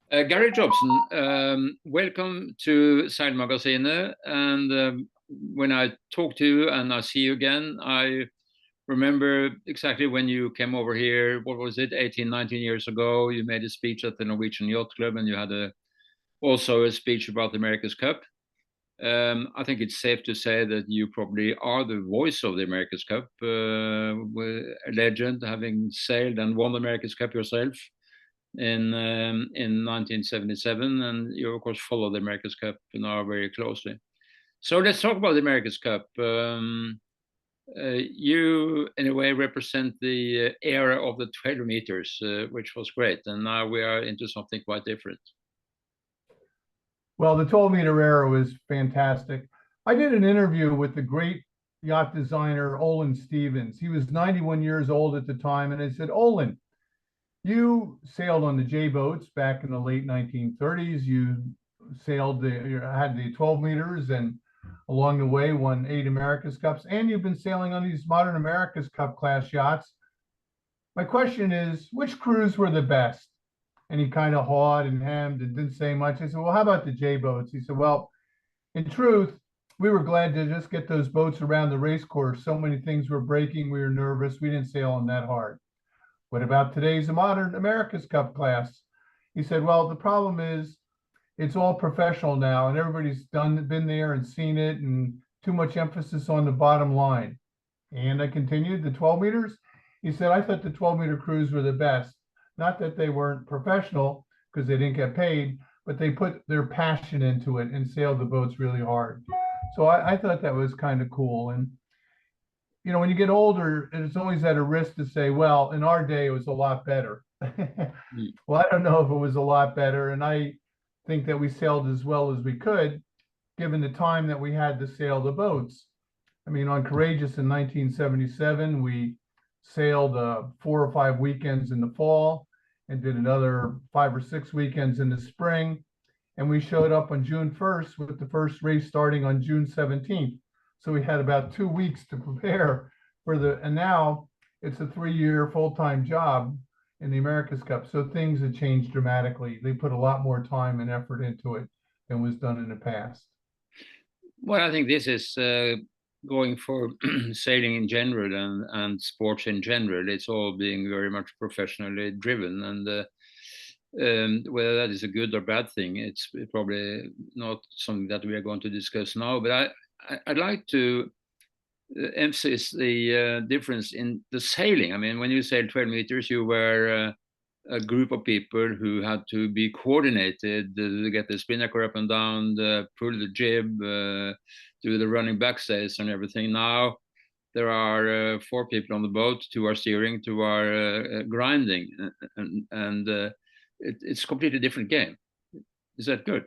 Gary Jobson, welcome to Sail Magazine. And when I talk to you and I see you again, I remember exactly when you came over here. What was it, 18, 19 years ago? You made a speech at the Norwegian Yacht Club, and you had also a speech about the America's Cup. I think it's safe to say that you probably are the voice of the America's Cup, a legend, having sailed and won the America's Cup yourself in 1977, and you of course follow the America's Cup now very closely. So let's talk about the America's Cup. You in a way represent the era of the 12 meters, which was great, and now we are into something quite different. Well, the 12-meter era was fantastic. I did an interview with the great yacht designer Olin Stevens. He was 91 years old at the time, and I said, Olin, you sailed on the J boats back in the late 1930s. You had the 12 meters, and along the way won 8 America's Cups, and you've been sailing on these modern America's Cup class yachts. My question is, which crews were the best? And he kind of hawed and hemmed and didn't say much. I said, well, how about the J boats? He said, well, in truth, we were glad to just get those boats around the race course. So many things were breaking. We were nervous. We didn't sail them that hard. What about today's modern America's Cup class? He said, well, the problem is it's all professional now, and everybody's been there and seen it, and too much emphasis on the bottom line. And I continued, the 12 meters? He said, I thought the 12-meter crews were the best. Not that they weren't professional because they didn't get paid, but they put their passion into it and sailed the boats really hard. So I thought that was kind of cool. And, you know, when you get older, it's always at a risk to say, well, in our day, it was a lot better. Well, I don't know if it was a lot better. And I think that we sailed as well as we could, given the time that we had to sail the boats. I mean, on Courageous in 1977, we sailed 4 or 5 weekends in the fall and did another 5 or 6 weekends in the spring. And we showed up on June 1st with the first race starting on June 17th. So we had about 2 weeks to prepare for and now it's a 3-year full-time job in the America's Cup. So things have changed dramatically. They put a lot more time and effort into it than was done in the past. Well, I think this is going for sailing in general and sports in general. It's all being very much professionally driven, and whether that is a good or bad thing, it's probably not something that we are going to discuss now. But I'd like to emphasize the difference in the sailing. I mean, when you sailed 12 meters, you were a group of people who had to be coordinated to get the spinnaker up and down, pull the jib, do the running backstays and everything. Now there are 4 people on the boat, 2 are steering, 2 are grinding, and it's a completely different game. Is that good?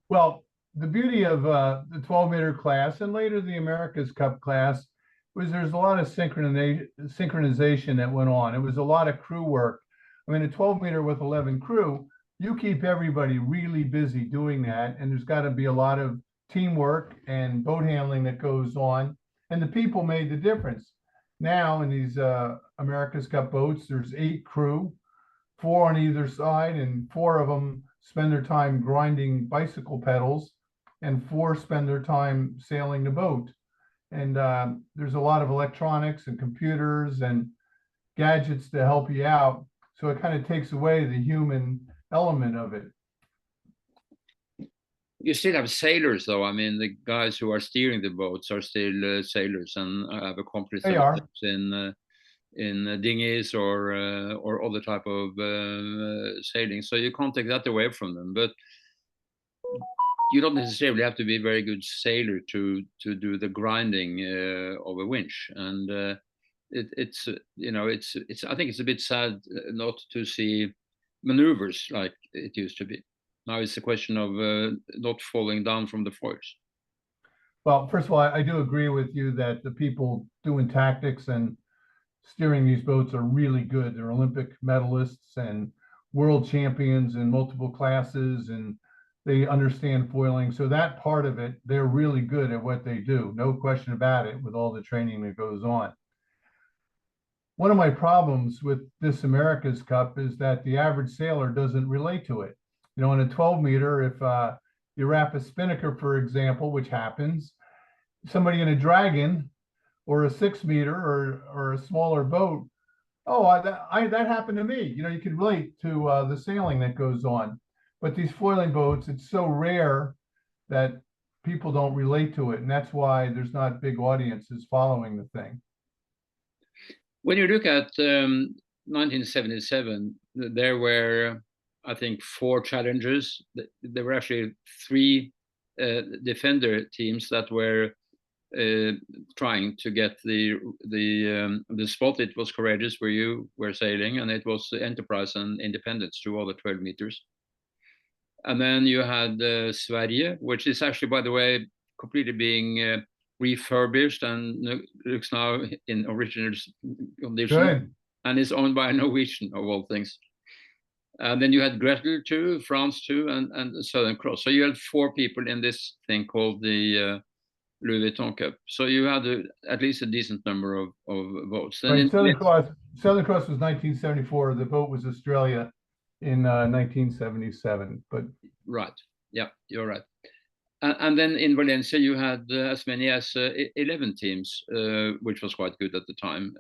Well, the beauty of the 12-meter class and later the America's Cup class was there's a lot of synchronization that went on. It was a lot of crew work. I mean, a 12-meter with 11 crew, you keep everybody really busy doing that, and there's got to be a lot of teamwork and boat handling that goes on, and the people made the difference. Now in these America's Cup boats, there's 8 crew, 4 on either side, and 4 of them spend their time grinding bicycle pedals, and 4 spend their time sailing the boat. And there's a lot of electronics and computers and gadgets to help you out. So it kind of takes away the human element of it. You still have sailors, though. I mean, the guys who are steering the boats are still sailors and have accomplished things in dinghies or other type of sailing. So you can't take that away from them. But you don't necessarily have to be a very good sailor to do the grinding of a winch. And it's you know, it's I think it's a bit sad not to see maneuvers like it used to be. Now it's a question of not falling down from the foils. Well, first of all, I do agree with you that the people doing tactics and steering these boats are really good. They're Olympic medalists and world champions in multiple classes, and they understand foiling. So that part of it, they're really good at what they do. No question about it, with all the training that goes on. one of my problems with this America's Cup is that the average sailor doesn't relate to it. You know, in a 12 meter, if you wrap a spinnaker, for example, which happens, somebody in a dragon or a 6 meter or a smaller boat, oh, that happened to me. You know, you can relate to the sailing that goes on. But these foiling boats, it's so rare that people don't relate to it. And that's why there's not big audiences following the thing. When you look at 1977, there were, I think, 4 challengers. There were actually 3 defender teams that were trying to get the spot. It was Courageous, where you were sailing, and it was Enterprise and Independence, 2 other 12 meters. And then you had Sverige, which is actually, by the way, completely being refurbished and looks now in original condition. Good. And is owned by a Norwegian, of all things. And then you had Gretel too, France too, and the Southern Cross. So you had 4 people in this thing called the Louis Vuitton Cup. So you had at least a decent number of votes. Right. Southern Cross was 1974. The vote was Australia in 1977. But right, yeah, you're right. And then in Valencia, you had as many as 11 teams, which was quite good at the time,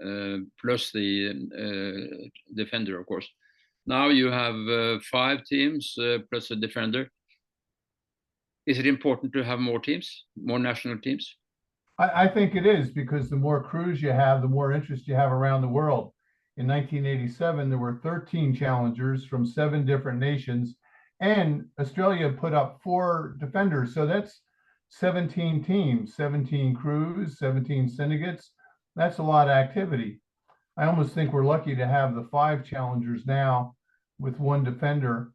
plus the defender, of course. Now you have 5 teams plus a defender. Is it important to have more teams, more national teams? I think it is, because the more crews you have, the more interest you have around the world. In 1987, there were 13 challengers from 7 different nations, and Australia put up 4 defenders. So that's 17 teams, 17 crews, 17 syndicates. That's a lot of activity. I almost think we're lucky to have the 5 challengers now with 1 defender.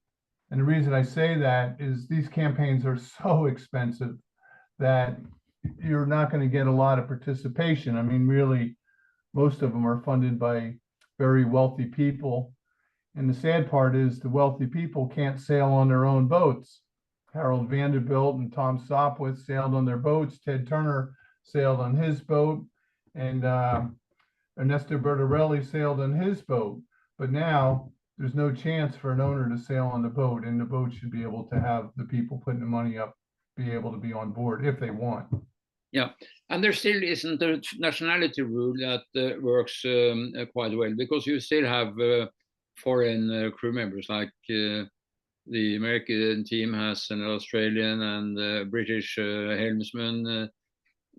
And the reason I say that is these campaigns are so expensive that you're not going to get a lot of participation. I mean, really, most of them are funded by very wealthy people. And the sad part is the wealthy people can't sail on their own boats. Harold Vanderbilt and Tom Sopwith sailed on their boats. Ted Turner sailed on his boat. And Ernesto Bertorelli sailed on his boat. But now there's no chance for an owner to sail on the boat, and the boat should be able to have the people putting the money up be able to be on board if they want. Yeah, and there still isn't a nationality rule that works quite well, because you still have foreign crew members, like the American team has an Australian and British helmsman.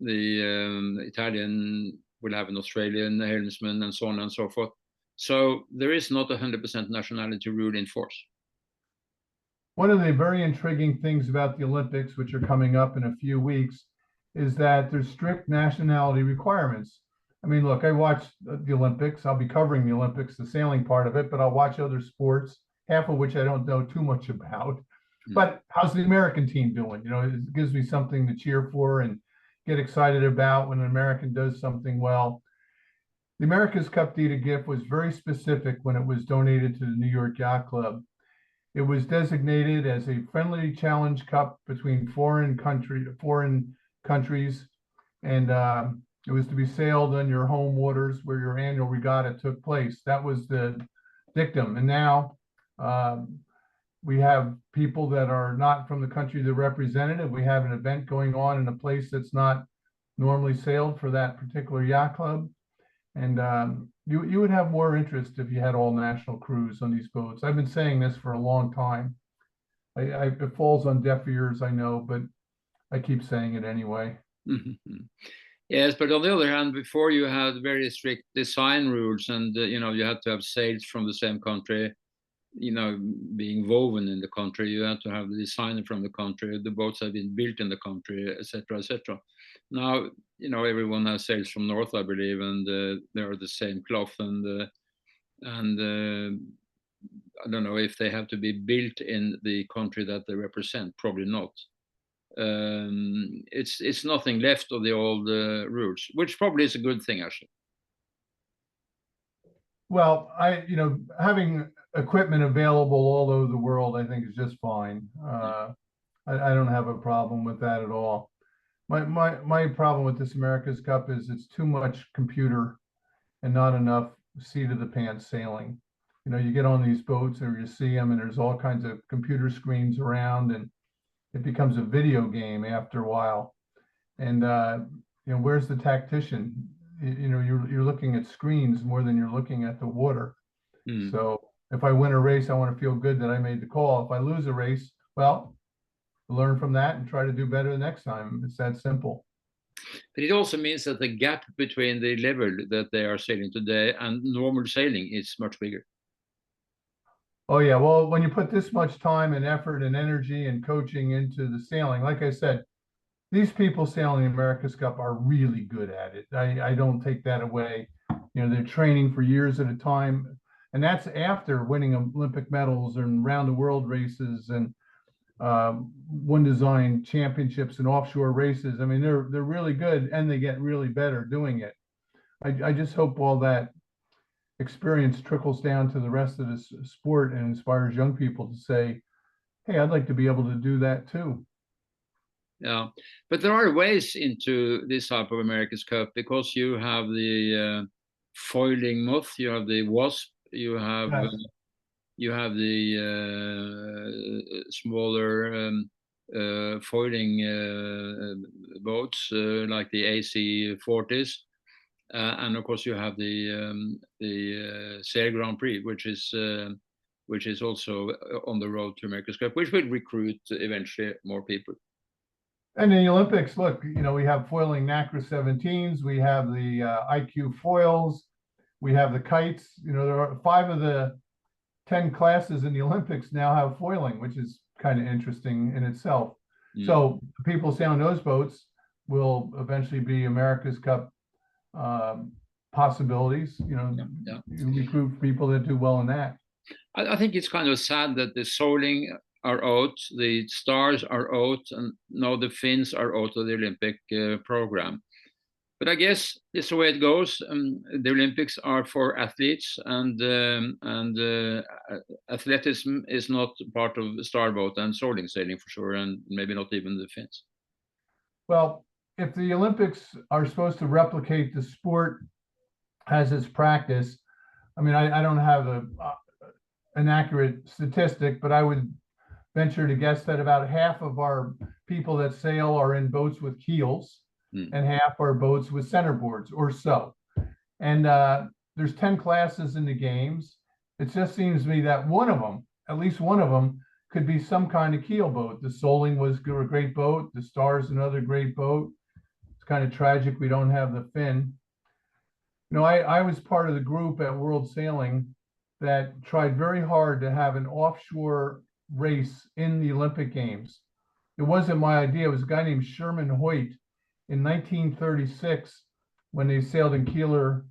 The Italian will have an Australian helmsman, and so on and so forth. So there is not 100% nationality rule in force. One of the very intriguing things about the Olympics, which are coming up in a few weeks, is that there's strict nationality requirements. I mean, look, I watch the Olympics. I'll be covering the Olympics, the sailing part of it, but I'll watch other sports, half of which I don't know too much about. But how's the American team doing? You know, it gives me something to cheer for and get excited about when an American does something well. The America's Cup Deed of Gift was very specific when it was donated to the New York Yacht Club. It was designated as a friendly challenge cup between foreign countries, and it was to be sailed on your home waters where your annual regatta took place. That was the dictum. And now we have people that are not from the country they're represented. We have an event going on in a place that's not normally sailed for that particular yacht club. And you would have more interest if you had all national crews on these boats. I've been saying this for a long time. It falls on deaf ears, I know, but I keep saying it anyway. Yes, but on the other hand, before you had very strict design rules, and you know, you had to have sails from the same country, you know, being woven in the country. You had to have the designer from the country. The boats have been built in the country, etc., etc. Now, you know, everyone has sails from north, I believe, and they are the same cloth, and I don't know if they have to be built in the country that they represent. Probably not. It's nothing left of the old rules, which probably is a good thing, actually. Well, having equipment available all over the world, I think is just fine. I don't have a problem with that at all. My problem with this America's Cup is it's too much computer and not enough seat of the pants sailing. You get on these boats or you see them and there's all kinds of computer screens around, and it becomes a video game after a while. And where's the tactician? You're looking at screens more than you're looking at the water. So if I win a race, I want to feel good that I made the call. If I lose a race, well, learn from that and try to do better the next time. It's that simple. But it also means that the gap between the level that they are sailing today and normal sailing is much bigger. Oh yeah, well, when you put this much time and effort and energy and coaching into the sailing, like I said, these people sailing the America's Cup are really good at it. I don't take that away. They're training for years at a time, and that's after winning Olympic medals and round the world races and one design championships and offshore races. I mean, they're really good, and they get really better doing it. I just hope all that experience trickles down to the rest of the sport and inspires young people to say, hey, I'd like to be able to do that too. Yeah, but there are ways into this type of America's Cup, because you have the foiling moth, you have the wasp, you have Yes. You have the smaller foiling boats like the AC-40s, and of course you have the Sail Grand Prix, which is also on the road to America's Cup, which will recruit eventually more people. And in the Olympics, look, we have foiling NACRA 17s, we have the IQ foils, we have the kites. There are 5 of the 10 classes in the Olympics now have foiling, which is kind of interesting in itself. So people sailing those boats will eventually be America's Cup possibilities. Recruit people that do well in that. I think it's kind of sad that the sailing are out, the stars are out, and now the Finns are out of the Olympic program. But I guess it's the way it goes. The Olympics are for athletes, and athleticism is not part of starboat and sailing for sure, and maybe not even the Finns. Well, if the Olympics are supposed to replicate the sport as its practice, I mean, I don't have an accurate statistic, but I would venture to guess that about half of our people that sail are in boats with keels, and half are boats with centerboards or so. And there's 10 classes in the games. It just seems to me that one of them, at least one of them, could be some kind of keel boat. The Soling was a great boat. The Star's another great boat. It's kind of tragic we don't have the Finn. I was part of the group at World Sailing that tried very hard to have an offshore race in the Olympic Games. It wasn't my idea. It was a guy named Sherman Hoyt in 1936 when they sailed in Kieler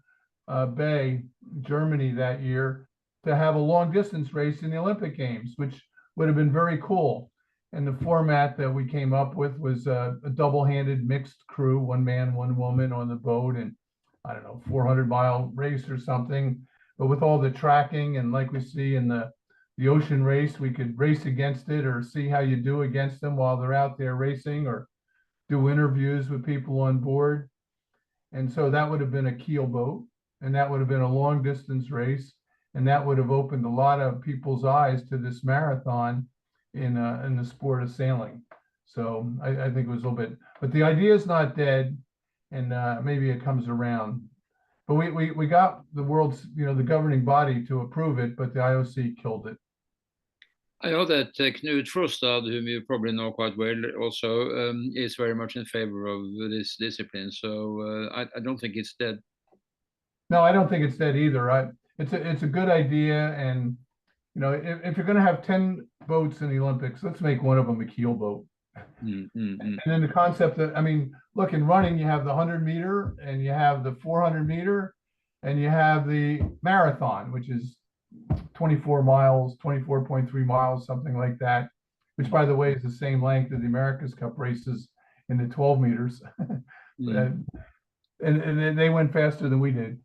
Bay, Germany that year, to have a long distance race in the Olympic Games, which would have been very cool. And the format that we came up with was a double-handed mixed crew, 1 man, 1 woman on the boat, and 400-mile race or something. But with all the tracking, and like we see in the ocean race, we could race against it or see how you do against them while they're out there racing, or do interviews with people on board. And so that would have been a keel boat, and that would have been a long distance race, and that would have opened a lot of people's eyes to this marathon in the sport of sailing. So I think it was a little bit, but the idea is not dead, and maybe it comes around. But we got the world's, the governing body to approve it, but the IOC killed it. I know that Knut Frostad, whom you probably know quite well, also is very much in favor of this discipline. So I don't think it's dead. No, I don't think it's dead either. It's a good idea, and if you're going to have 10 boats in the Olympics, let's make one of them a keel boat. And then the concept that, look, in running, you have the 100-meter, and you have the 400-meter, and you have the marathon, which is 24 miles, 24.3 miles, something like that, which, by the way, is the same length as the America's Cup races in the 12 meters. And they went faster than we did.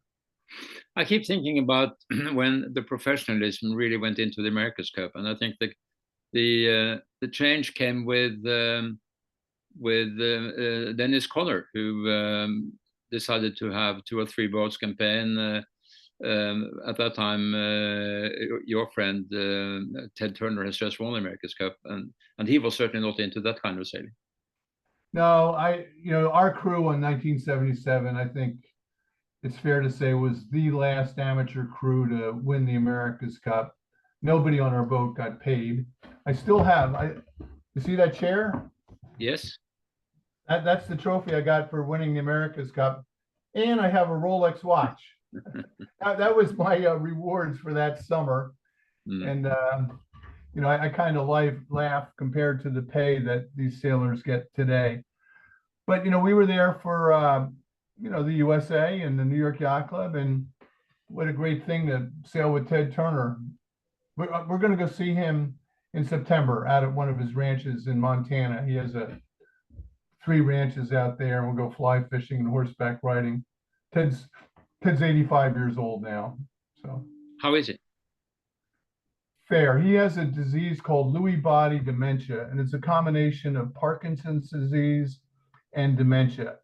I keep thinking about when the professionalism really went into the America's Cup, and I think the change came with Dennis Conner, who decided to have 2 or 3 boats campaign. At that time, your friend Ted Turner has just won the America's Cup, and he was certainly not into that kind of sailing. No, our crew in 1977, I think it's fair to say, was the last amateur crew to win the America's Cup. Nobody on our boat got paid. I still have, you see that chair? Yes. That's the trophy I got for winning the America's Cup. And I have a Rolex watch. That was my rewards for that summer. And, I kind of laugh compared to the pay that these sailors get today. But, we were there for, the USA and the New York Yacht Club. And what a great thing to sail with Ted Turner. We're going to go see him in September out at one of his ranches in Montana. He has 3 ranches out there, and we'll go fly fishing and horseback riding. Ted's 85 years old now. So how is it? Fair. He has a disease called Lewy body dementia, and it's a combination of Parkinson's disease and dementia.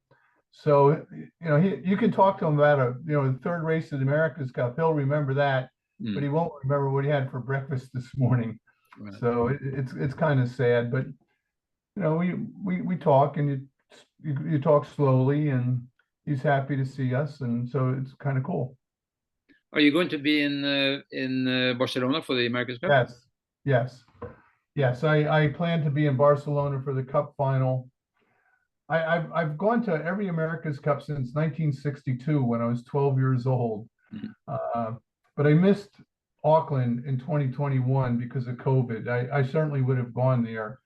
So, you can talk to him about the 3rd race of the America's Cup. He'll remember that, but he won't remember what he had for breakfast this morning. Right. So it's kind of sad, but we talk, and you talk slowly, and he's happy to see us, and so it's kind of cool. Are you going to be in Barcelona for the America's Cup? Yes. I plan to be in Barcelona for the Cup final. I've gone to every America's Cup since 1962 when I was 12 years old, but I missed Auckland in 2021 because of COVID. I certainly would have gone there,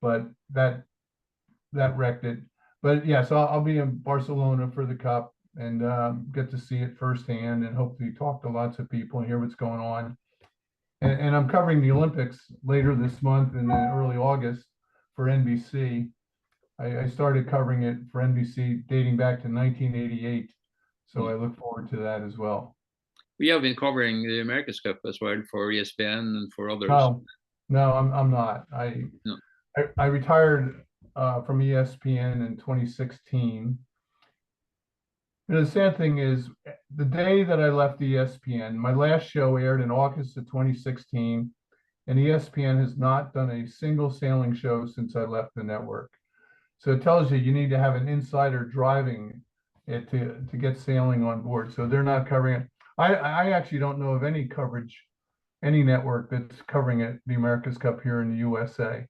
but that wrecked it. But yes, I'll be in Barcelona for the Cup and get to see it firsthand, and hopefully talk to lots of people and hear what's going on. And I'm covering the Olympics later this month and in early August for NBC. I started covering it for NBC dating back to 1988, so I look forward to that as well. We have been covering the America's Cup as well for ESPN and for others. No, I'm not. I retired from ESPN in 2016. The sad thing is, the day that I left ESPN, my last show aired in August of 2016, and ESPN has not done a single sailing show since I left the network. So it tells you need to have an insider driving it to get sailing on board. So they're not covering it. I actually don't know of any coverage, any network that's covering it, the America's Cup here in the USA.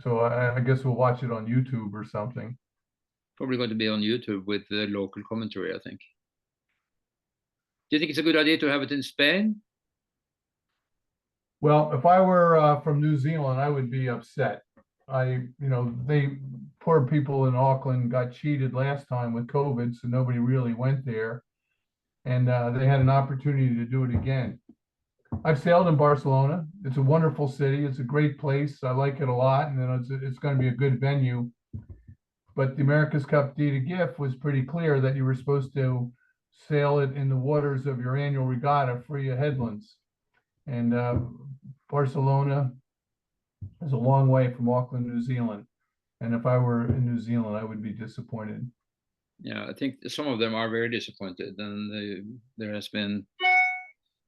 So I guess we'll watch it on YouTube or something. Probably going to be on YouTube with the local commentary, I think. Do you think it's a good idea to have it in Spain? Well, if I were from New Zealand, I would be upset. They poor people in Auckland got cheated last time with COVID, so nobody really went there. And they had an opportunity to do it again. I've sailed in Barcelona. It's a wonderful city. It's a great place. I like it a lot, and it's going to be a good venue. But the America's Cup deed of gift was pretty clear that you were supposed to sail it in the waters of your annual regatta free of headlands. And Barcelona is a long way from Auckland, New Zealand. And if I were in New Zealand, I would be disappointed. Yeah, I think some of them are very disappointed. And there has been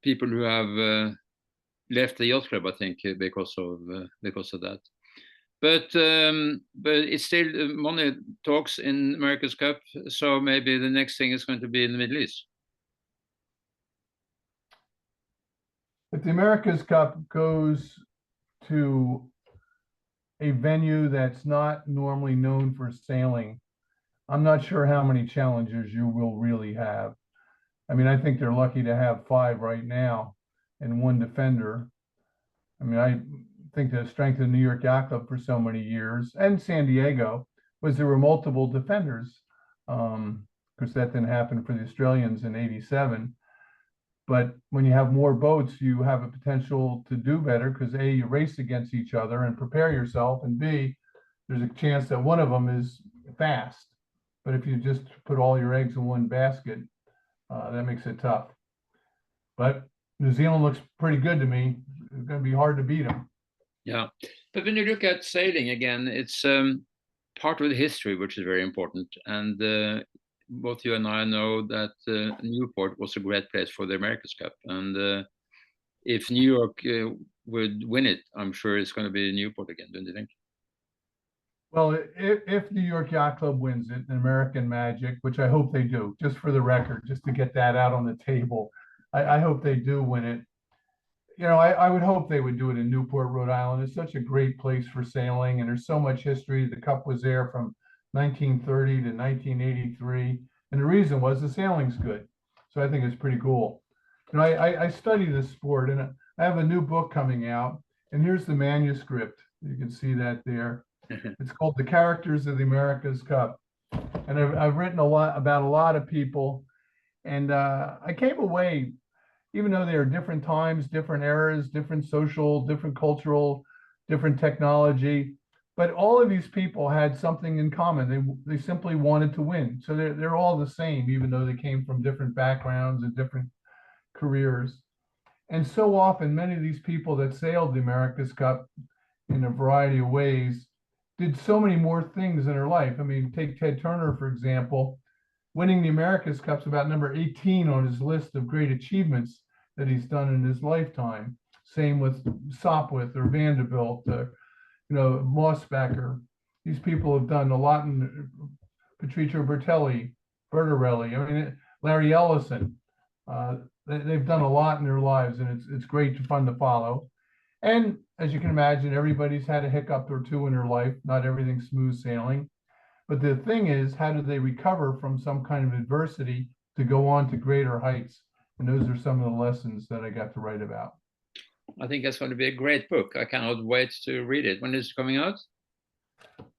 people who have left the yacht club, I think, because of that. But it's still money talks in America's Cup, so maybe the next thing is going to be in the Middle East. If the America's Cup goes to a venue that's not normally known for sailing, I'm not sure how many challengers you will really have. I mean, I think they're lucky to have 5 right now and 1 defender. I mean, I think the strength of the New York Yacht Club for so many years, and San Diego, was there were multiple defenders. Because that didn't happen for the Australians in '87. But when you have more boats, you have a potential to do better because A, you race against each other and prepare yourself, and B, there's a chance that one of them is fast. But if you just put all your eggs in one basket, that makes it tough. But New Zealand looks pretty good to me. It's going to be hard to beat them. Yeah, but when you look at sailing again, it's part of the history, which is very important. And both you and I know that Newport was a great place for the America's Cup, and if New York would win it, I'm sure it's going to be Newport again, don't you think? Well, if New York Yacht Club wins it, an American Magic, which I hope they do, just for the record, just to get that out on the table, I hope they do win it. You know, I would hope they would do it in Newport, Rhode Island. It's such a great place for sailing, and there's so much history. The Cup was there from 1930 to 1983, and the reason was the sailing's good. So I think it's pretty cool. You know, I study this sport, and I have a new book coming out, and here's the manuscript. You can see that there. It's called The Characters of the America's Cup, and I've written a lot about a lot of people, and I came away, even though there are different times, different eras, different social, different cultural, different technology, but all of these people had something in common. They simply wanted to win. So they're all the same, even though they came from different backgrounds and different careers. And so often, many of these people that sailed the America's Cup in a variety of ways did so many more things in their life. I mean, take Ted Turner, for example. Winning the America's Cup's about number 18 on his list of great achievements that he's done in his lifetime. Same with Sopwith or Vanderbilt, Mossbacher. These people have done a lot in Patricio Bertelli, Bertarelli, I mean, Larry Ellison. They've done a lot in their lives, and it's great, fun to follow. And as you can imagine, everybody's had a hiccup or two in their life. Not everything's smooth sailing. But the thing is, how do they recover from some kind of adversity to go on to greater heights? And those are some of the lessons that I got to write about. I think that's going to be a great book. I cannot wait to read it. When is it coming out?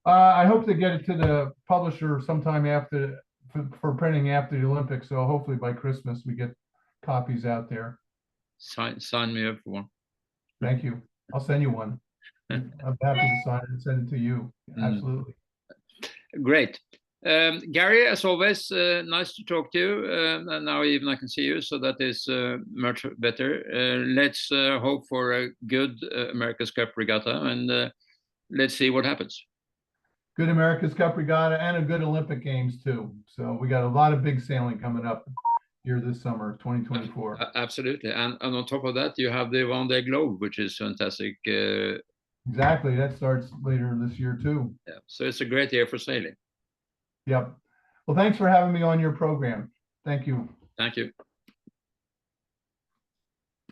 I hope to get it to the publisher sometime after for printing after the Olympics. So hopefully by Christmas we get copies out there. Sign me up for one. Thank you. I'll send you one. I'm happy to sign it and send it to you. Absolutely. Great. Gary, as always, nice to talk to you. And now even I can see you, so that is much better. Let's hope for a good America's Cup regatta, and let's see what happens. Good America's Cup regatta and a good Olympic Games too. So we got a lot of big sailing coming up here this summer, 2024. Absolutely. And on top of that, you have the Vendée Globe, which is fantastic. Exactly. That starts later this year too. Yeah. So it's a great year for sailing. Yep. Well, thanks for having me on your program. Thank you. Thank you.